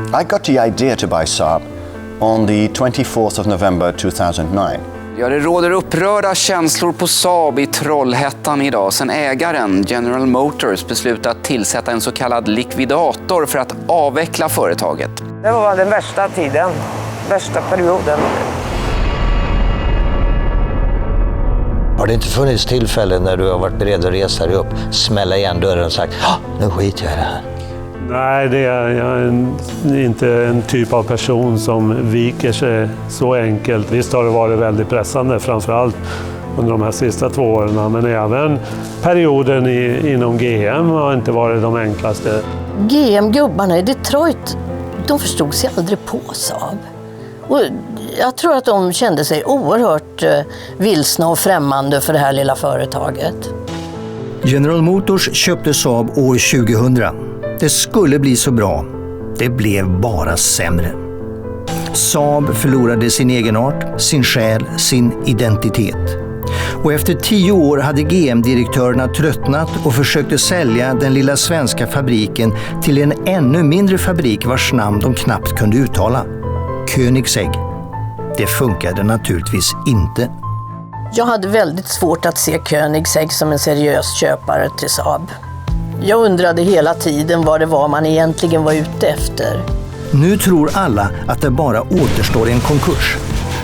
I got the idea to buy Saab on the 24th of November 2009. Ja, det råder upprörda känslor på Saab i Trollhättan idag sen ägaren General Motors beslutat tillsätta en så kallad likvidator för att avveckla företaget. Det var den värsta tiden, värsta perioden. Har det inte funnits tillfällen när du har varit beredd att resa dig upp, smälla igen dörren och sagt nu skiter jag i det här? Nej, jag är inte en typ av person som viker sig så enkelt. Visst har det varit väldigt pressande, framförallt under de här sista 2 åren. Men även perioden inom GM har inte varit de enklaste. GM-gubbarna i Detroit, de förstod sig aldrig på Saab. Och jag tror att de kände sig oerhört vilsna och främmande för det här lilla företaget. General Motors köpte Saab år 2000. Det skulle bli så bra. Det blev bara sämre. Saab förlorade sin egenart, sin själ, sin identitet. Och efter 10 år hade GM-direktörerna tröttnat och försökte sälja den lilla svenska fabriken till en ännu mindre fabrik vars namn de knappt kunde uttala. Koenigsegg. Det funkade naturligtvis inte. Jag hade väldigt svårt att se Koenigsegg som en seriös köpare till Saab. Jag undrade hela tiden vad det var man egentligen var ute efter. Nu tror alla att det bara återstår en konkurs.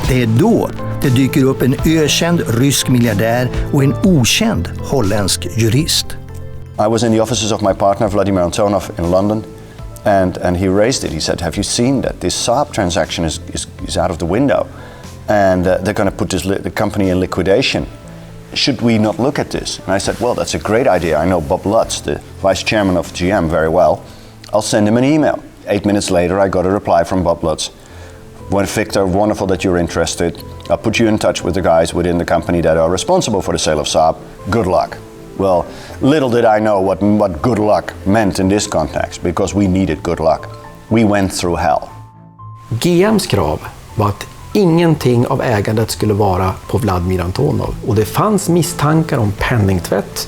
Det är då det dyker upp en ökänd rysk miljardär och en okänd holländsk jurist. I was in the offices of my partner Vladimir Antonov in London, and he raised it. He said, "Have you seen that this Saab transaction is out of the window, and they're going to put the company in liquidation? Should we not look at this?" And I said, "Well, that's a great idea. I know Bob Lutz, the vice chairman of GM, very well. I'll send him an email." 8 minutes later, I got a reply from Bob Lutz. "Well, Victor, wonderful that you're interested. I'll put you in touch with the guys within the company that are responsible for the sale of Saab. Good luck." Well, little did I know what good luck meant in this context, because we needed good luck. We went through hell. GMs krav var att ingenting av ägandet skulle vara på Vladimir Antonov. Och det fanns misstankar om penningtvätt.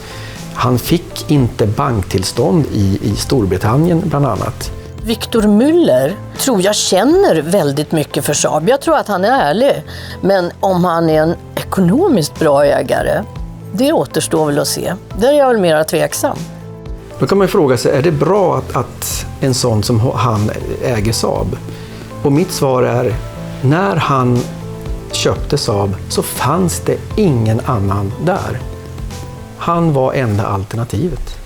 Han fick inte banktillstånd i Storbritannien bland annat. Victor Müller tror jag känner väldigt mycket för Saab. Jag tror att han är ärlig. Men om han är en ekonomiskt bra ägare, det återstår väl att se. Där är jag väl mer tveksam. Då kan man fråga sig, är det bra att en sån som han äger Saab? Och mitt svar är, när han köpte Saab så fanns det ingen annan där. Han var enda alternativet.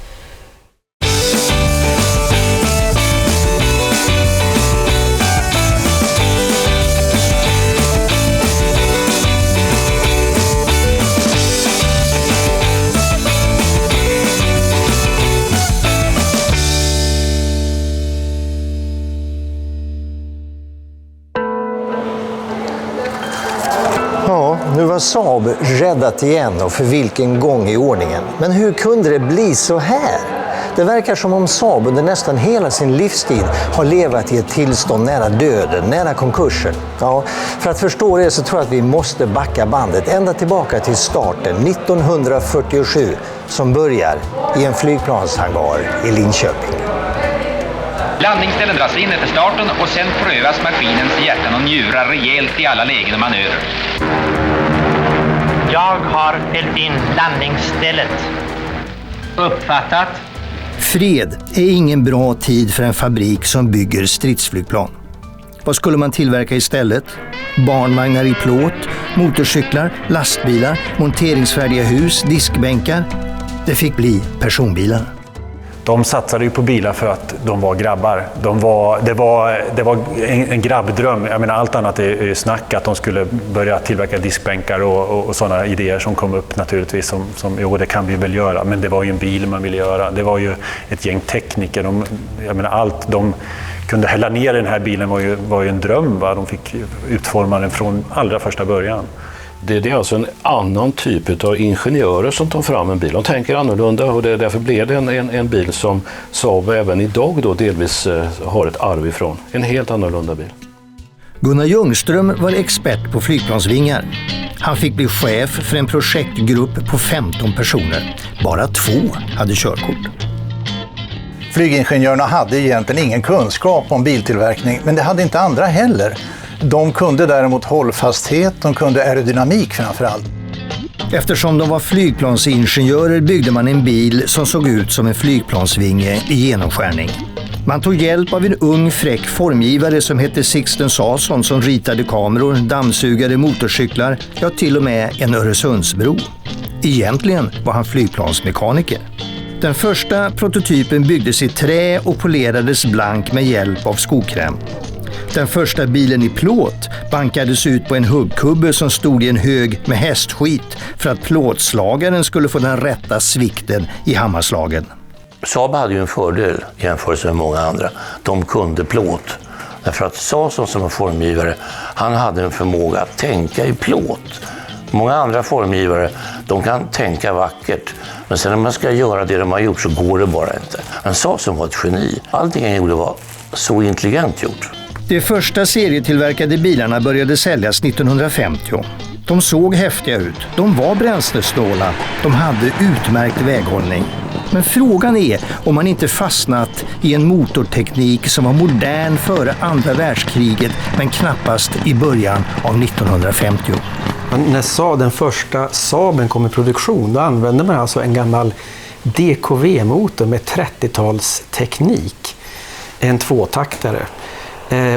Nu var Saab räddat igen och för vilken gång i ordningen. Men hur kunde det bli så här? Det verkar som om Saab under nästan hela sin livstid har levat i ett tillstånd nära döden, nära konkursen. Ja, för att förstå det så tror jag att vi måste backa bandet ända tillbaka till starten 1947 som börjar i en flygplanshangar i Linköping. Landningsställen dras in efter starten och sen prövas maskinens hjärtan och njurar rejält i alla lägen och manöver. Jag har fällt in landningsstället. Uppfattat. Fred är ingen bra tid för en fabrik som bygger stridsflygplan. Vad skulle man tillverka istället? Barnvagnar i plåt, motorcyklar, lastbilar, monteringsfärdiga hus, diskbänkar. Det fick bli personbilar. De satsade ju på bilar för att de var grabbar. Det var en grabbdröm. Jag menar, allt annat är snack att de skulle börja tillverka diskbänkar och sådana idéer som kom upp naturligtvis. Jo, det kan vi väl göra. Men det var ju en bil man ville göra. Det var ju ett gäng tekniker. Jag menar, allt de kunde hälla ner i den här bilen var ju en dröm. Va? De fick utforma den från allra första början. Det är alltså en annan typ av ingenjörer som tar fram en bil. De tänker annorlunda och därför blev det en bil som Saab även idag då delvis har ett arv ifrån. En helt annorlunda bil. Gunnar Ljungström var expert på flygplansvingar. Han fick bli chef för en projektgrupp på 15 personer. Bara 2 hade körkort. Flygingenjörerna hade egentligen ingen kunskap om biltillverkning, men det hade inte andra heller. De kunde däremot hållfasthet, de kunde aerodynamik framför allt. Eftersom de var flygplansingenjörer byggde man en bil som såg ut som en flygplansvinge i genomskärning. Man tog hjälp av en ung fräck formgivare som hette Sixten Sason som ritade kameror, dammsugare, motorcyklar, ja till och med en Öresundsbro. Egentligen var han flygplansmekaniker. Den första prototypen byggdes i trä och polerades blank med hjälp av skokräm. Den första bilen i plåt bankades ut på en huggkubbe som stod i en hög med hästskit för att plåtslagaren skulle få den rätta svikten i hammarslagen. Saab hade ju en fördel jämfört med många andra. De kunde plåt. Därför att Sason som var formgivare, han hade en förmåga att tänka i plåt. Många andra formgivare, de kan tänka vackert. Men sen när man ska göra det de har gjort så går det bara inte. Men Sason var ett geni. Allting han gjorde var så intelligent gjort. De första serietillverkade bilarna började säljas 1950. De såg häftiga ut, de var bränslesnåla, de hade utmärkt väghållning. Men frågan är om man inte fastnat i en motorteknik som var modern före andra världskriget men knappast i början av 1950. När den första Saaben kom i produktion, då använde man alltså en gammal DKV-motor med 30-talsteknik. En tvåtaktare.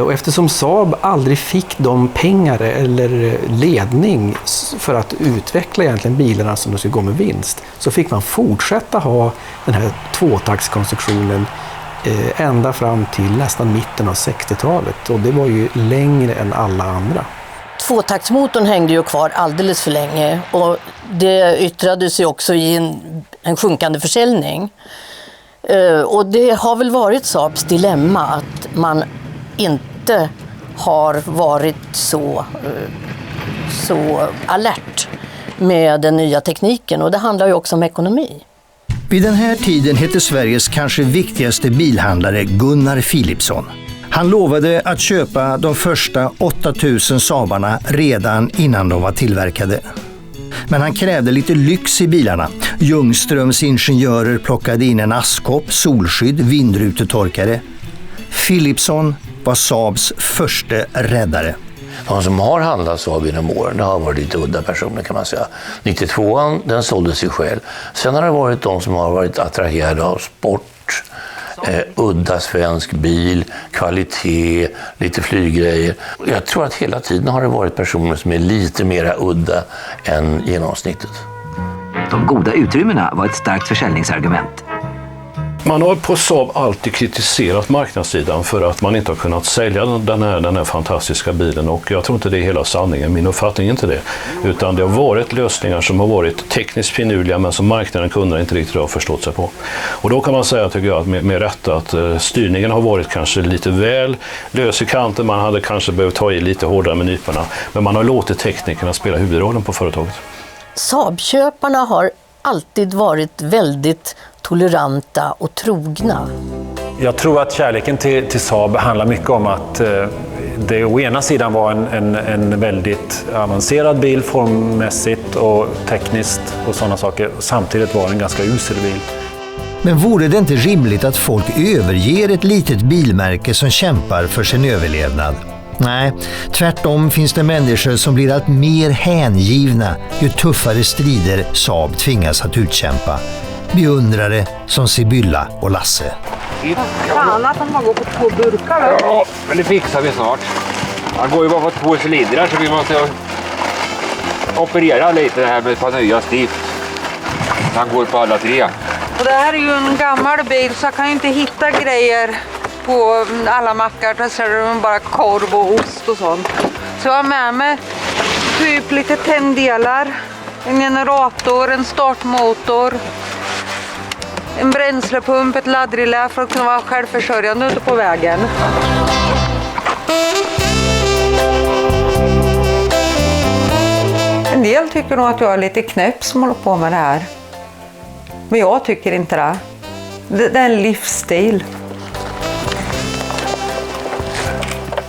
Och eftersom Saab aldrig fick de pengar eller ledning för att utveckla egentligen bilarna som de skulle gå med vinst, så fick man fortsätta ha den här tvåtaktskonstruktionen ända fram till nästan mitten av 60-talet. Och det var ju längre än alla andra. Tvåtaktsmotorn hängde ju kvar alldeles för länge och det yttrade sig också i en sjunkande försäljning. Och det har väl varit Saabs dilemma att man inte har varit så alert med den nya tekniken, och det handlar ju också om ekonomi. Vid den här tiden hette Sveriges kanske viktigaste bilhandlare Gunnar Philipsson. Han lovade att köpa de första 8000 Saabarna redan innan de var tillverkade. Men han krävde lite lyx i bilarna. Ljungströms ingenjörer plockade in en askkopp, solskydd, vindrutetorkare. Philipsson var Saabs första räddare. De som har handlat Saab genom åren, det har varit lite udda personer kan man säga. 92an, den sålde sig själv. Sen har det varit de som har varit attraherade av sport, udda svensk bil, kvalitet, lite flyggrejer. Jag tror att hela tiden har det varit personer som är lite mera udda än genomsnittet. De goda utrymmena var ett starkt försäljningsargument. Man har på Saab alltid kritiserat marknadssidan för att man inte har kunnat sälja den här fantastiska bilen, och jag tror inte det är hela sanningen. Min uppfattning är inte det. Utan det har varit lösningar som har varit tekniskt finurliga men som marknaden kunderna inte riktigt har förstått sig på. Och då kan man säga, tycker jag, med rätta att styrningen har varit kanske lite väl lös i kanten. Man hade kanske behövt ta i lite hårdare med nyporna, men man har låtit teknikerna spela huvudrollen på företaget. Saabköparna har alltid varit väldigt toleranta och trogna. Jag tror att kärleken till Saab handlar mycket om att det å ena sidan var en väldigt avancerad bil formmässigt och tekniskt och sådana saker. Samtidigt var det en ganska usel bil. Men vore det inte rimligt att folk överger ett litet bilmärke som kämpar för sin överlevnad? Nej, tvärtom finns det människor som blir allt mer hängivna ju tuffare strider Saab tvingas att utkämpa. Beundrare som Sibylla och Lasse. Fan att man går på 2 burkar. Ja, men det fixar vi snart. Han går ju bara på 2 cylindrar så vi måste operera lite det här med ett par nya stift. Han går på alla 3. Och det här är ju en gammal bil så jag kan ju inte hitta grejer på alla mackar. Där ser man bara korv och ost och sånt. Så jag har med mig typ lite tänddelar, en generator, en startmotor, en bränslepump, ett laddrelä för att kunna vara självförsörjande ute på vägen. En del tycker nog att jag är lite knäpp som håller på med det här. Men jag tycker inte det. Det är en livsstil.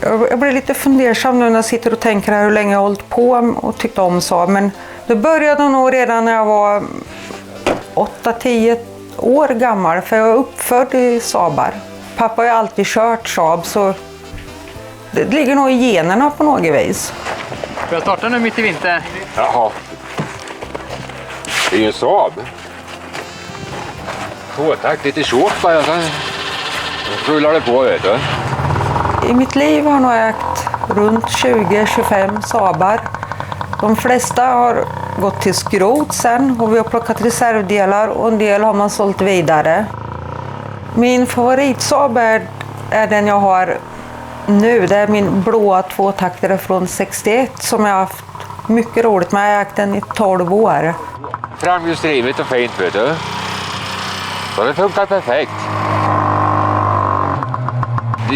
Jag blir lite fundersam nu när jag sitter och tänker här hur länge jag har hållit på och tyckt om Saab. Men det började nog redan när jag var 8-10 år gammal, för jag är uppfödd i Saabar. Pappa har ju alltid kört Saab, så det ligger nog i generna på något vis. Får jag starta nu mitt i vintern? Jaha. Det är ju en Saab. Tvåtakt, lite short bara, sen rullar det på, vet du. I mitt liv har jag nog ägt runt 20-25 Saabar. De flesta har gått till skrot sen och vi har plockat reservdelar och en del har man sålt vidare. Min favoritsaab är den jag har nu. Det är min blåa tvåtaktare från 61 som jag har haft mycket roligt med. Jag har ägt den i 12 år. Framhjulsdrivet och fint, vet du. Så det funkar perfekt.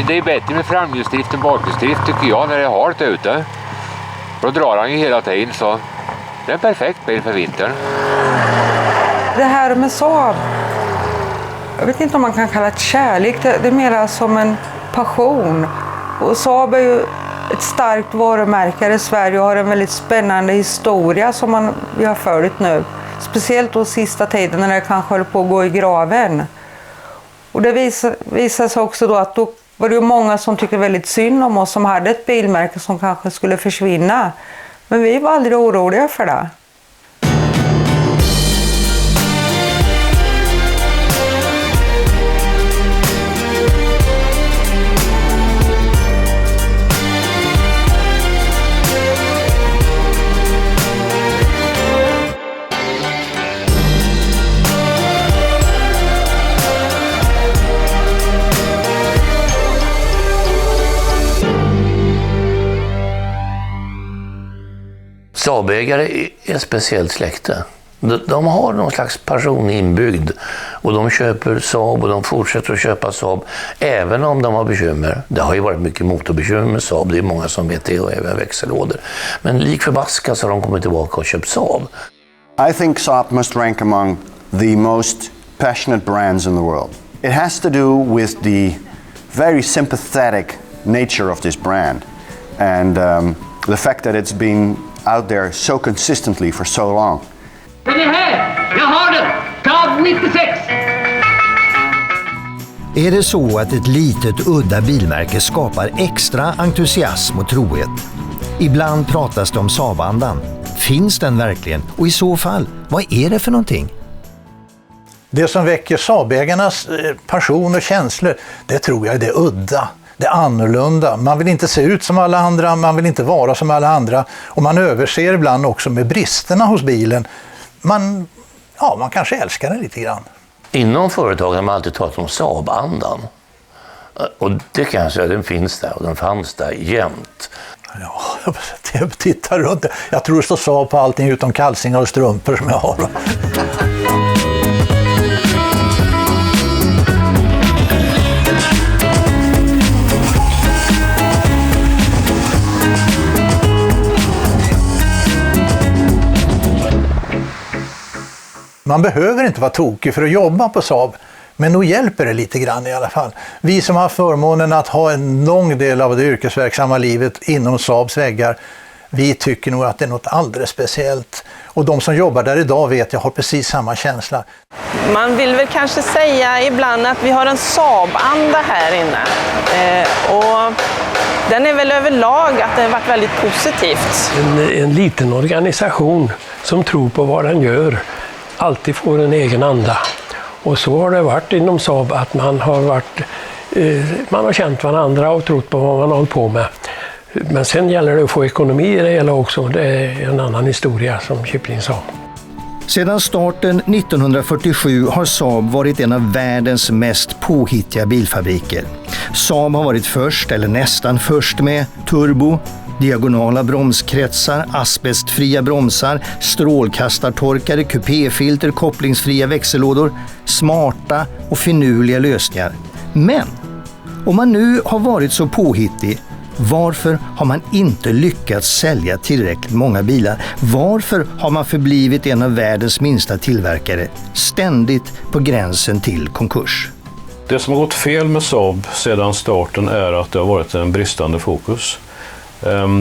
Det är bättre med framhjulsdrift än bakhjulsdrift tycker jag när det är halt ute. Då drar han ju hela tiden, så det är en perfekt bil för vintern. Det här med Saab, jag vet inte om man kan kalla det kärlek, det är mer som en passion. Och Saab är ju ett starkt varumärke i Sverige och har en väldigt spännande historia som vi har följt nu. Speciellt då sista tiden när det kanske håller på att gå i graven. Och det visar sig också då att då var det ju många som tyckte väldigt synd om oss som hade ett bilmärke som kanske skulle försvinna. Men vi var aldrig oroliga för det. Saabägare är ett speciellt släkte. De har någon slags passion inbyggd och de köper Saab och de fortsätter att köpa Saab även om de har bekymmer. Det har ju varit mycket motorbekymmer med Saab, det är många som vet det och även växellådor. Men lik förbaskat så har de kommit tillbaka och köpt Saab. I think Saab must rank among the most passionate brands in the world. It has to do with the very sympathetic nature of this brand and the fact that it's been out there so consistently for so long. Den är här! Jag har den! Saab 96! Är det så att ett litet udda bilmärke skapar extra entusiasm och trohet? Ibland pratas det om Saabandan. Finns den verkligen? Och i så fall, vad är det för någonting? Det som väcker Saabägarnas passion och känslor, det tror jag är det udda. Det är annorlunda. Man vill inte se ut som alla andra, man vill inte vara som alla andra. Och man överser ibland också med bristerna hos bilen. Man kanske älskar den lite grann. Inom företagen har man alltid talat om Saabandan. Och det kan jag säga, den finns där och den fanns där jämt. Ja, jag tittar runt. Jag tror det står Saab på allting utom kalsingar och strumpor som jag har. Man behöver inte vara tokig för att jobba på Saab, men nog hjälper det lite grann i alla fall. Vi som har förmånen att ha en lång del av det yrkesverksamma livet inom Saabs väggar, vi tycker nog att det är något alldeles speciellt. Och de som jobbar där idag vet jag har precis samma känsla. Man vill väl kanske säga ibland att vi har en Saab-anda här inne. Och den är väl överlag att det har varit väldigt positivt. En liten organisation som tror på vad den gör alltid får en egen anda. Och så har det varit inom Saab att man har känt varandra och trott på vad man håller på med. Men sen gäller det att få ekonomi i det hela också. Det är en annan historia som Kipling sa. Sedan starten 1947 har Saab varit en av världens mest påhittiga bilfabriker. Saab har varit först eller nästan först med turbo, diagonala bromskretsar, asbestfria bromsar, strålkastartorkare, kupéfilter, kopplingsfria växellådor, smarta och finurliga lösningar. Men om man nu har varit så påhittig, varför har man inte lyckats sälja tillräckligt många bilar? Varför har man förblivit en av världens minsta tillverkare, ständigt på gränsen till konkurs? Det som har gått fel med Saab sedan starten är att det har varit en bristande fokus.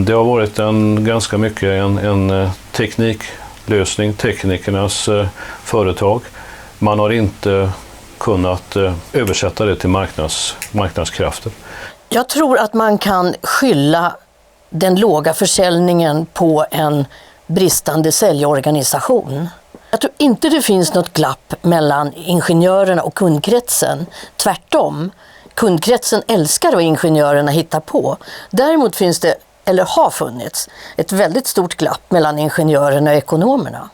Det har varit ganska mycket en tekniklösning, teknikernas företag. man har inte kunnat översätta det till marknadskrafter. Jag tror att man kan skylla den låga försäljningen på en bristande säljorganisation. Jag tror inte det finns något glapp mellan ingenjörerna och kundkretsen. Tvärtom, kundkretsen älskar vad ingenjörerna hittar på. Däremot finns det, eller har funnits, ett väldigt stort glapp mellan ingenjörerna och ekonomerna.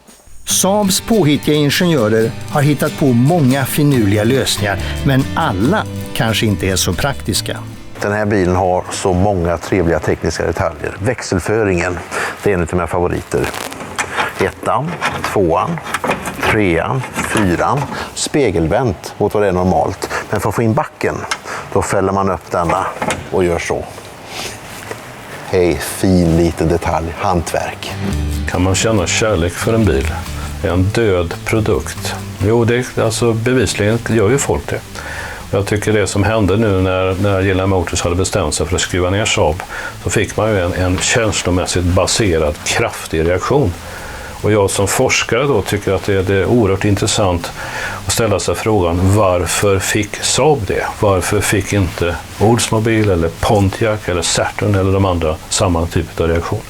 Saabs påhittiga ingenjörer har hittat på många finurliga lösningar, men alla kanske inte är så praktiska. Den här bilen har så många trevliga tekniska detaljer. Växelföringen, det är en av mina favoriter. 1:an, 2:an, 3:an, 4:an, spegelvänt mot vad det är normalt. Men för att få in backen, då fäller man upp denna och gör så. Hej, fin liten detalj, hantverk. Kan man känna kärlek för en bil? En död produkt? Jo, alltså bevisligen gör ju folk det. Jag tycker det som hände nu när General Motors hade bestämt sig för att skruva ner Saab, så fick man ju en känslomässigt baserad kraftig reaktion. Och jag som forskare då tycker att det är oerhört intressant att ställa sig frågan, varför fick Saab det? Varför fick inte Oldsmobile eller Pontiac eller Saturn eller de andra samma typ av reaktion?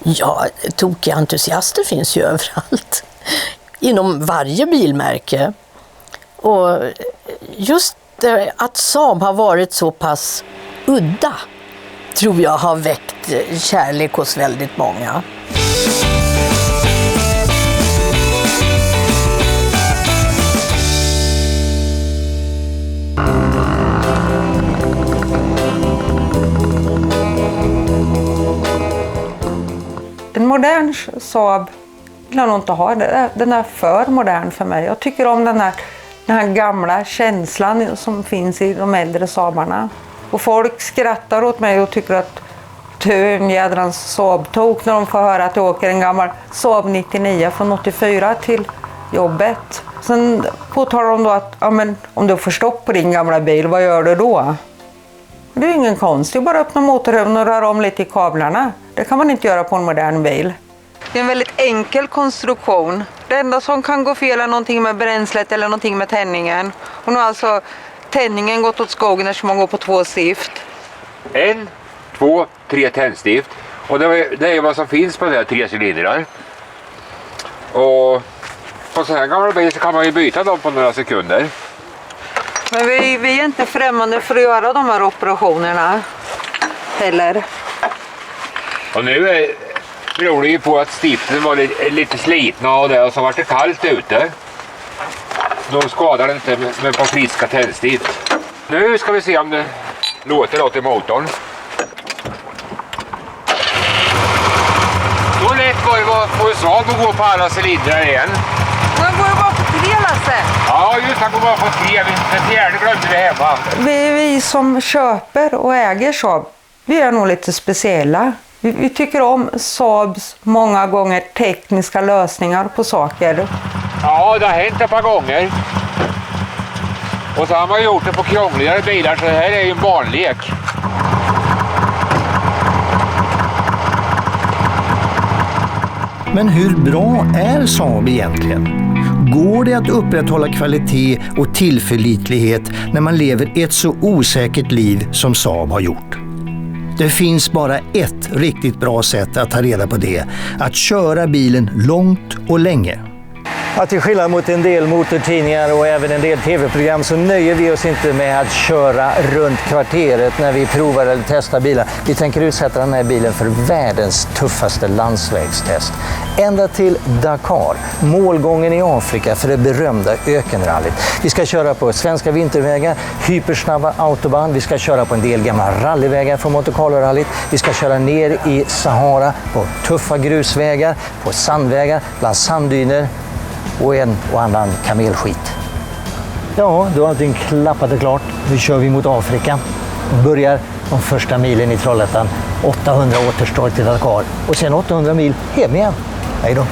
Ja, tokiga entusiaster finns ju överallt. Inom varje bilmärke. Och just det, att Saab har varit så pass udda tror jag har väckt kärlek hos väldigt många. En modern Saab vill jag nog inte ha. Den är för modern för mig. Jag tycker om den här gamla känslan som finns i de äldre Saabarna. Och folk skrattar åt mig och tycker att det är en jädrans Saab-tok när de får höra att jag åker en gammal Saab 99 från 84 till jobbet. Sen påtalar de då att ja, men om du får stopp på din gamla bil, vad gör du då? Det är ingen konst, det är bara att öppna motorhuven och röra om lite i kablarna. Det kan man inte göra på en modern bil. Det är en väldigt enkel konstruktion. Det enda som kan gå fel är någonting med bränslet eller någonting med tändningen. Och nu har alltså tändningen gått åt skogen när man går på 2 stift. 1, 2, 3 tändstift. Och det är vad som finns på de här 3 cylindrar. Och på så här gamla bil så kan man ju byta dem på några sekunder. Men vi är inte främmande för att göra de här operationerna heller. Och nu beror det ju på att stiften var lite slitna och det, och så var det kallt ute. Då skadar det inte med på friska tändstift. Nu ska vi se om det låter något i motorn. Så lätt var det på en Saab att gå på alla cylindrar igen. Man går ju bara på 3, Lasse. Ja, just det, går bara på 3. Den fjärde glömde vi hemma. Vi som köper och äger Saab, vi är nog lite speciella. Vi tycker om Saabs många gånger tekniska lösningar på saker. Ja, det har hänt ett par gånger. Och så har man gjort det på krångligare bilar, så det här är ju en barnlek. Men hur bra är Saab egentligen? Går det att upprätthålla kvalitet och tillförlitlighet när man lever ett så osäkert liv som Saab har gjort? Det finns bara ett riktigt bra sätt att ta reda på det. Att köra bilen långt och länge. Ja, till skillnad mot en del motortidningar och även en del tv-program så nöjer vi oss inte med att köra runt kvarteret när vi provar eller testar bilar. Vi tänker utsätta den här bilen för världens tuffaste landsvägstest. Ända till Dakar, målgången i Afrika för det berömda ökenrallyt. Vi ska köra på svenska vintervägar, hypersnabba autobahn. Vi ska köra på en del gamla rallyvägar från Monte Carlo-rallyt. Vi ska köra ner i Sahara på tuffa grusvägar, på sandvägar, bland sanddyner och en och annan kamelskit. Ja, då har allting klappat och klart. Nu kör vi mot Afrika. Börjar de första milen i Trollhättan. 800 återstår till Dakar. Och sen 800 mil hem igen. Hej då.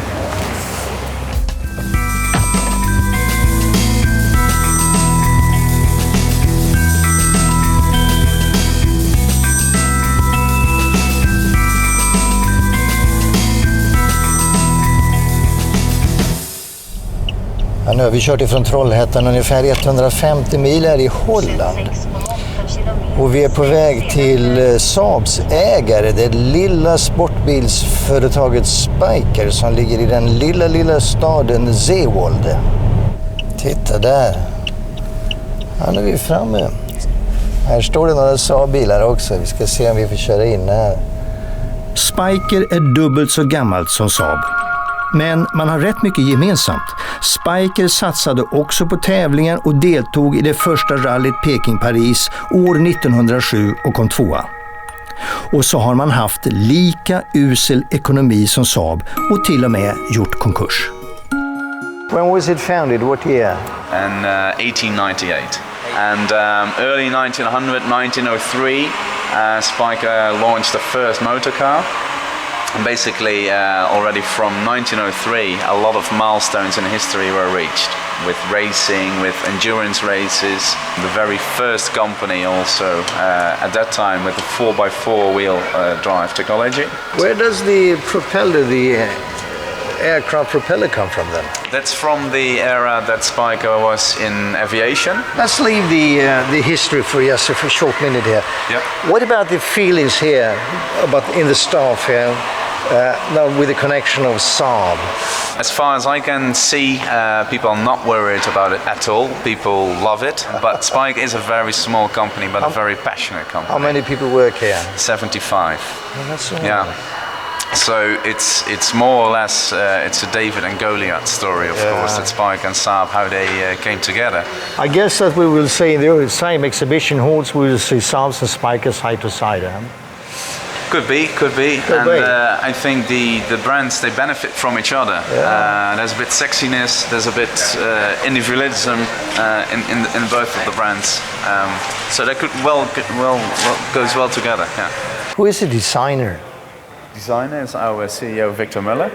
Ja, nu har vi kört ifrån Trollhättan ungefär 150 mil här i Holland. Och vi är på väg till Saabs ägare, det lilla sportbilsföretaget Spyker som ligger i den lilla staden Zeewolde. Titta där. Ja, nu är vi framme. Här står det några Saab-bilar också. Vi ska se om vi får köra in här. Spyker är dubbelt så gammalt som Saab. Men man har rätt mycket gemensamt. Spyker satsade också på tävlingar och deltog i det första rallyt Peking-Paris år 1907 och kom tvåa. Och så har man haft lika usel ekonomi som Saab och till och med gjort konkurs. When was it founded? What year? In 1898. And early 1900, 1903, Spyker launched the first motor car. And basically, already from 1903, a lot of milestones in history were reached with racing, with endurance races. The very first company also, at that time, with the 4x4 wheel drive technology. Where does the propeller, the aircraft propeller come from then? That's from the era that Spyker was in aviation. Let's leave the history for just a short minute here. Yep. What about the feelings here, about in the staff here, now with the connection of Saab? As far as I can see, people are not worried about it at all. People love it. But Spyker is a very small company, but a very passionate company. How many people work here? 75. Oh, that's all yeah. So it's more or less it's a David and Goliath story, of course, that Spyker and Saab, how they came together. I guess that we will see in the same exhibition halls, we will see Saabs and Spyker side to side. Could be. And I think the brands, they benefit from each other. Yeah. There's a bit sexiness, there's a bit individualism in both of the brands. So that could goes well together. Yeah. Who is the designer? Designer is our CEO Victor Muller.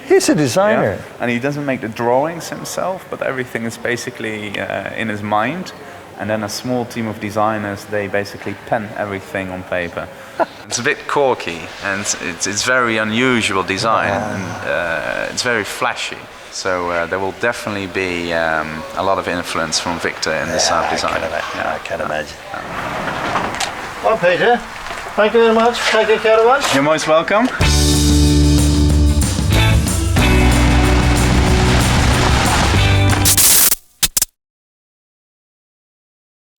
He's a designer. Yeah. And he doesn't make the drawings himself, but everything is basically in his mind. And then a small team of designers, they basically pen everything on paper. It's a bit quirky, and it's very unusual design, and it's very flashy. So there will definitely be a lot of influence from Victor in the Saab design. I can imagine. Well, Peter, thank you very much. Take care of us. You're most welcome.